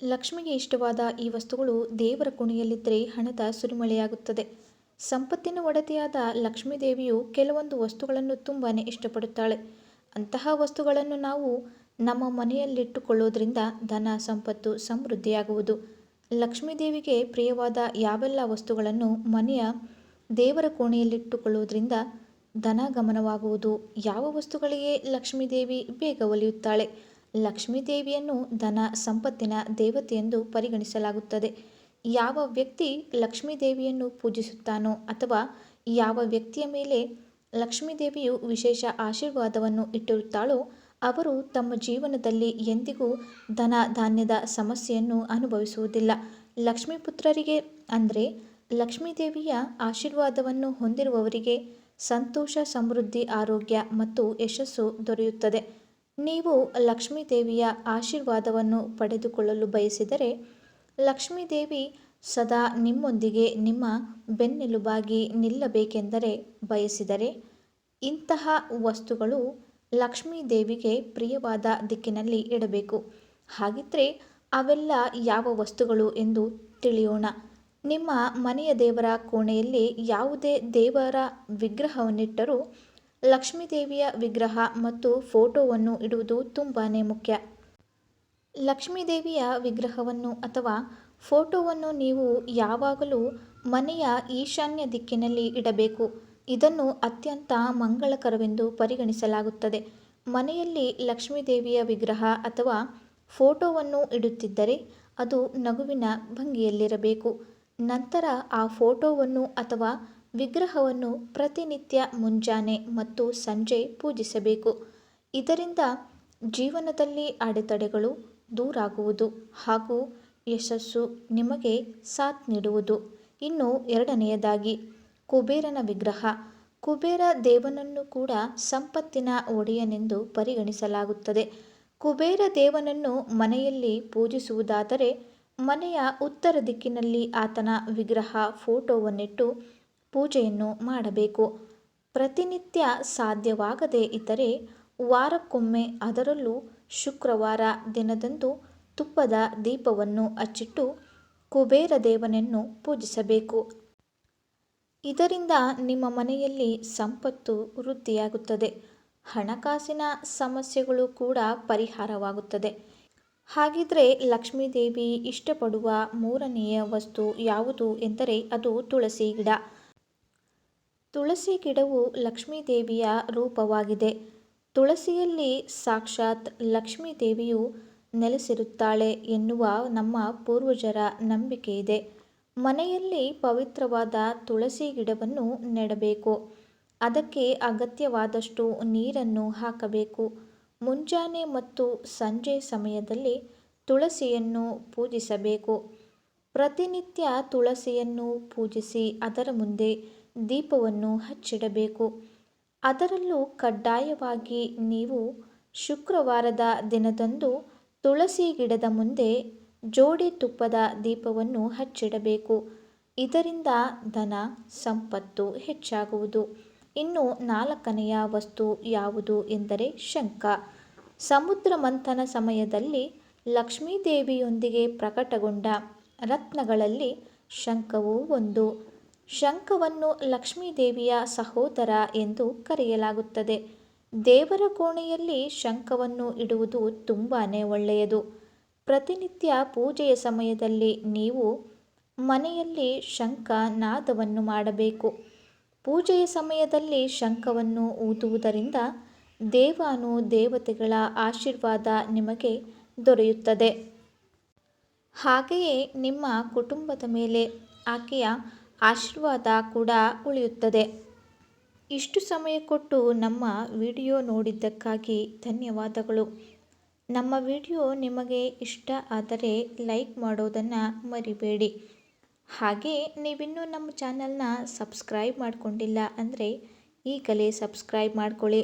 ಲಕ್ಷ್ಮಿಗೆ ಇಷ್ಟವಾದ ಈ ವಸ್ತುಗಳು ದೇವರ ಕೋಣೆಯಲ್ಲಿದ್ದರೆ ಹಣದ ಸುರಿಮಳೆಯಾಗುತ್ತದೆ. ಸಂಪತ್ತಿನ ಒಡತಿಯಾದ ಲಕ್ಷ್ಮೀದೇವಿಯು ಕೆಲವೊಂದು ವಸ್ತುಗಳನ್ನು ತುಂಬಾ ಇಷ್ಟಪಡುತ್ತಾಳೆ. ಅಂತಹ ವಸ್ತುಗಳನ್ನು ನಾವು ನಮ್ಮ ಮನೆಯಲ್ಲಿಟ್ಟುಕೊಳ್ಳೋದ್ರಿಂದ ಧನ ಸಂಪತ್ತು ಸಮೃದ್ಧಿಯಾಗುವುದು. ಲಕ್ಷ್ಮೀದೇವಿಗೆ ಪ್ರಿಯವಾದ ಯಾವೆಲ್ಲ ವಸ್ತುಗಳನ್ನು ಮನೆಯ ದೇವರ ಕೋಣೆಯಲ್ಲಿಟ್ಟುಕೊಳ್ಳೋದ್ರಿಂದ ಧನಗಮನವಾಗುವುದು. ಯಾವ ವಸ್ತುಗಳಿಗೆ ಲಕ್ಷ್ಮೀದೇವಿ ಬೇಗ ಒಲಿಯುತ್ತಾಳೆ? ಲಕ್ಷ್ಮೀದೇವಿಯನ್ನು ಧನ ಸಂಪತ್ತಿನ ದೇವತೆಯೆಂದು ಪರಿಗಣಿಸಲಾಗುತ್ತದೆ. ಯಾವ ವ್ಯಕ್ತಿ ಲಕ್ಷ್ಮೀದೇವಿಯನ್ನು ಪೂಜಿಸುತ್ತಾನೋ ಅಥವಾ ಯಾವ ವ್ಯಕ್ತಿಯ ಮೇಲೆ ಲಕ್ಷ್ಮೀದೇವಿಯು ವಿಶೇಷ ಆಶೀರ್ವಾದವನ್ನು ಇಟ್ಟಿರುತ್ತಾಳೋ ಅವರು ತಮ್ಮ ಜೀವನದಲ್ಲಿ ಎಂದಿಗೂ ಧನ ಧಾನ್ಯದ ಸಮಸ್ಯೆಯನ್ನು ಅನುಭವಿಸುವುದಿಲ್ಲ. ಲಕ್ಷ್ಮೀಪುತ್ರರಿಗೆ ಅಂದರೆ ಲಕ್ಷ್ಮೀದೇವಿಯ ಆಶೀರ್ವಾದವನ್ನು ಹೊಂದಿರುವವರಿಗೆ ಸಂತೋಷ, ಸಮೃದ್ಧಿ, ಆರೋಗ್ಯ ಮತ್ತು ಯಶಸ್ಸು ದೊರೆಯುತ್ತದೆ. ನೀವು ಲಕ್ಷ್ಮೀದೇವಿಯ ಆಶೀರ್ವಾದವನ್ನು ಪಡೆದುಕೊಳ್ಳಲು ಬಯಸಿದರೆ, ಲಕ್ಷ್ಮೀದೇವಿ ಸದಾ ನಿಮ್ಮೊಂದಿಗೆ ನಿಮ್ಮ ಬೆನ್ನೆಲುಬಾಗಿ ನಿಲ್ಲಬೇಕೆಂದರೆ ಬಯಸಿದರೆ, ಇಂತಹ ವಸ್ತುಗಳು ಲಕ್ಷ್ಮೀದೇವಿಗೆ ಪ್ರಿಯವಾದ ದಿಕ್ಕಿನಲ್ಲಿ ಇಡಬೇಕು. ಹಾಗಿದ್ರೆ ಅವೆಲ್ಲ ಯಾವ ವಸ್ತುಗಳು ಎಂದು ತಿಳಿಯೋಣ. ನಿಮ್ಮ ಮನೆಯ ದೇವರ ಕೋಣೆಯಲ್ಲಿ ಯಾವುದೇ ದೇವರ ವಿಗ್ರಹವನ್ನಿಟ್ಟರೂ ಲಕ್ಷ್ಮೀದೇವಿಯ ವಿಗ್ರಹ ಮತ್ತು ಫೋಟೋವನ್ನು ಇಡುವುದು ತುಂಬಾ ಮುಖ್ಯ. ಲಕ್ಷ್ಮೀದೇವಿಯ ವಿಗ್ರಹವನ್ನು ಅಥವಾ ಫೋಟೋವನ್ನು ನೀವು ಯಾವಾಗಲೂ ಮನೆಯ ಈಶಾನ್ಯ ದಿಕ್ಕಿನಲ್ಲಿ ಇಡಬೇಕು. ಇದನ್ನು ಅತ್ಯಂತ ಮಂಗಳಕರವೆಂದು ಪರಿಗಣಿಸಲಾಗುತ್ತದೆ. ಮನೆಯಲ್ಲಿ ಲಕ್ಷ್ಮೀದೇವಿಯ ವಿಗ್ರಹ ಅಥವಾ ಫೋಟೋವನ್ನು ಇಡುತ್ತಿದ್ದರೆ ಅದು ನಗುವಿನ ಭಂಗಿಯಲ್ಲಿರಬೇಕು. ನಂತರ ಆ ಫೋಟೋವನ್ನು ಅಥವಾ ವಿಗ್ರಹವನ್ನು ಪ್ರತಿನಿತ್ಯ ಮುಂಜಾನೆ ಮತ್ತು ಸಂಜೆ ಪೂಜಿಸಬೇಕು. ಇದರಿಂದ ಜೀವನದಲ್ಲಿ ಅಡೆತಡೆಗಳು ದೂರಾಗುವುದು ಹಾಗೂ ಯಶಸ್ಸು ನಿಮಗೆ ಸಾಥ್ ನೀಡುವುದು. ಇನ್ನು ಎರಡನೆಯದಾಗಿ, ಕುಬೇರನ ವಿಗ್ರಹ. ಕುಬೇರ ದೇವನನ್ನು ಕೂಡ ಸಂಪತ್ತಿನ ಒಡೆಯನೆಂದು ಪರಿಗಣಿಸಲಾಗುತ್ತದೆ. ಕುಬೇರ ದೇವನನ್ನು ಮನೆಯಲ್ಲಿ ಪೂಜಿಸುವುದಾದರೆ ಮನೆಯ ಉತ್ತರ ದಿಕ್ಕಿನಲ್ಲಿ ಆತನ ವಿಗ್ರಹ ಫೋಟೋವನ್ನಿಟ್ಟು ಪೂಜೆಯನ್ನು ಮಾಡಬೇಕು. ಪ್ರತಿನಿತ್ಯ ಸಾಧ್ಯವಾಗದೇ ಇದ್ದರೆ ವಾರಕ್ಕೊಮ್ಮೆ, ಅದರಲ್ಲೂ ಶುಕ್ರವಾರ ದಿನದಂದು ತುಪ್ಪದ ದೀಪವನ್ನು ಹಚ್ಚಿಟ್ಟು ಕುಬೇರ ದೇವನನ್ನು ಪೂಜಿಸಬೇಕು. ಇದರಿಂದ ನಿಮ್ಮ ಮನೆಯಲ್ಲಿ ಸಂಪತ್ತು ವೃದ್ಧಿಯಾಗುತ್ತದೆ. ಹಣಕಾಸಿನ ಸಮಸ್ಯೆಗಳು ಕೂಡ ಪರಿಹಾರವಾಗುತ್ತದೆ. ಹಾಗಿದ್ರೆ ಲಕ್ಷ್ಮೀದೇವಿ ಇಷ್ಟಪಡುವ ಮೂರನೆಯ ವಸ್ತು ಯಾವುದು ಎಂದರೆ ಅದು ತುಳಸಿ ಗಿಡ. ತುಳಸಿ ಗಿಡವು ಲಕ್ಷ್ಮೀದೇವಿಯ ರೂಪವಾಗಿದೆ. ತುಳಸಿಯಲ್ಲಿ ಸಾಕ್ಷಾತ್ ಲಕ್ಷ್ಮೀದೇವಿಯು ನೆಲೆಸಿರುತ್ತಾಳೆ ಎನ್ನುವ ನಮ್ಮ ಪೂರ್ವಜರ ನಂಬಿಕೆಯಿದೆ. ಮನೆಯಲ್ಲಿ ಪವಿತ್ರವಾದ ತುಳಸಿ ಗಿಡವನ್ನು ನೆಡಬೇಕು. ಅದಕ್ಕೆ ಅಗತ್ಯವಾದಷ್ಟು ನೀರನ್ನು ಹಾಕಬೇಕು. ಮುಂಜಾನೆ ಮತ್ತು ಸಂಜೆ ಸಮಯದಲ್ಲಿ ತುಳಸಿಯನ್ನು ಪೂಜಿಸಬೇಕು. ಪ್ರತಿನಿತ್ಯ ತುಳಸಿಯನ್ನು ಪೂಜಿಸಿ ಅದರ ಮುಂದೆ ದೀಪವನ್ನು ಹಚ್ಚಿಡಬೇಕು. ಅದರಲ್ಲೂ ಕಡ್ಡಾಯವಾಗಿ ನೀವು ಶುಕ್ರವಾರದ ದಿನದಂದು ತುಳಸಿ ಗಿಡದ ಮುಂದೆ ಜೋಡಿ ತುಪ್ಪದ ದೀಪವನ್ನು ಹಚ್ಚಿಡಬೇಕು. ಇದರಿಂದ ಧನ ಸಂಪತ್ತು ಹೆಚ್ಚಾಗುವುದು. ಇನ್ನು ನಾಲ್ಕನೆಯ ವಸ್ತು ಯಾವುದು ಎಂದರೆ ಶಂಖ. ಸಮುದ್ರ ಮಂಥನ ಸಮಯದಲ್ಲಿ ಲಕ್ಷ್ಮೀದೇವಿಯೊಂದಿಗೆ ಪ್ರಕಟಗೊಂಡ ರತ್ನಗಳಲ್ಲಿ ಶಂಖವೂ ಒಂದು. ಶಂಖವನ್ನು ಲಕ್ಷ್ಮೀದೇವಿಯ ಸಹೋದರ ಎಂದು ಕರೆಯಲಾಗುತ್ತದೆ. ದೇವರ ಕೋಣೆಯಲ್ಲಿ ಶಂಖವನ್ನು ಇಡುವುದು ತುಂಬಾ ಒಳ್ಳೆಯದು. ಪ್ರತಿನಿತ್ಯ ಪೂಜೆಯ ಸಮಯದಲ್ಲಿ ನೀವು ಮನೆಯಲ್ಲಿ ಶಂಖ ನಾದವನ್ನು ಮಾಡಬೇಕು. ಪೂಜೆಯ ಸಮಯದಲ್ಲಿ ಶಂಖವನ್ನು ಊದುವುದರಿಂದ ದೇವತೆಗಳ ಆಶೀರ್ವಾದ ನಿಮಗೆ ದೊರೆಯುತ್ತದೆ. ಹಾಗೆಯೇ ನಿಮ್ಮ ಕುಟುಂಬದ ಮೇಲೆ ಆಕೆಯ ಆಶೀರ್ವಾದ ಕೂಡ ಉಳಿಯುತ್ತದೆ. ಇಷ್ಟು ಸಮಯ ಕೊಟ್ಟು ನಮ್ಮ ವಿಡಿಯೋ ನೋಡಿದ್ದಕ್ಕಾಗಿ ಧನ್ಯವಾದಗಳು. ನಮ್ಮ ವಿಡಿಯೋ ನಿಮಗೆ ಇಷ್ಟ ಆದರೆ ಲೈಕ್ ಮಾಡೋದನ್ನು ಮರಿಬೇಡಿ. ಹಾಗೆ ನೀವಿನ್ನೂ ನಮ್ಮ ಚಾನಲ್ನ ಸಬ್ಸ್ಕ್ರೈಬ್ ಮಾಡಿಕೊಂಡಿಲ್ಲ ಅಂದರೆ ಈಗಲೇ ಸಬ್ಸ್ಕ್ರೈಬ್ ಮಾಡ್ಕೊಳ್ಳಿ.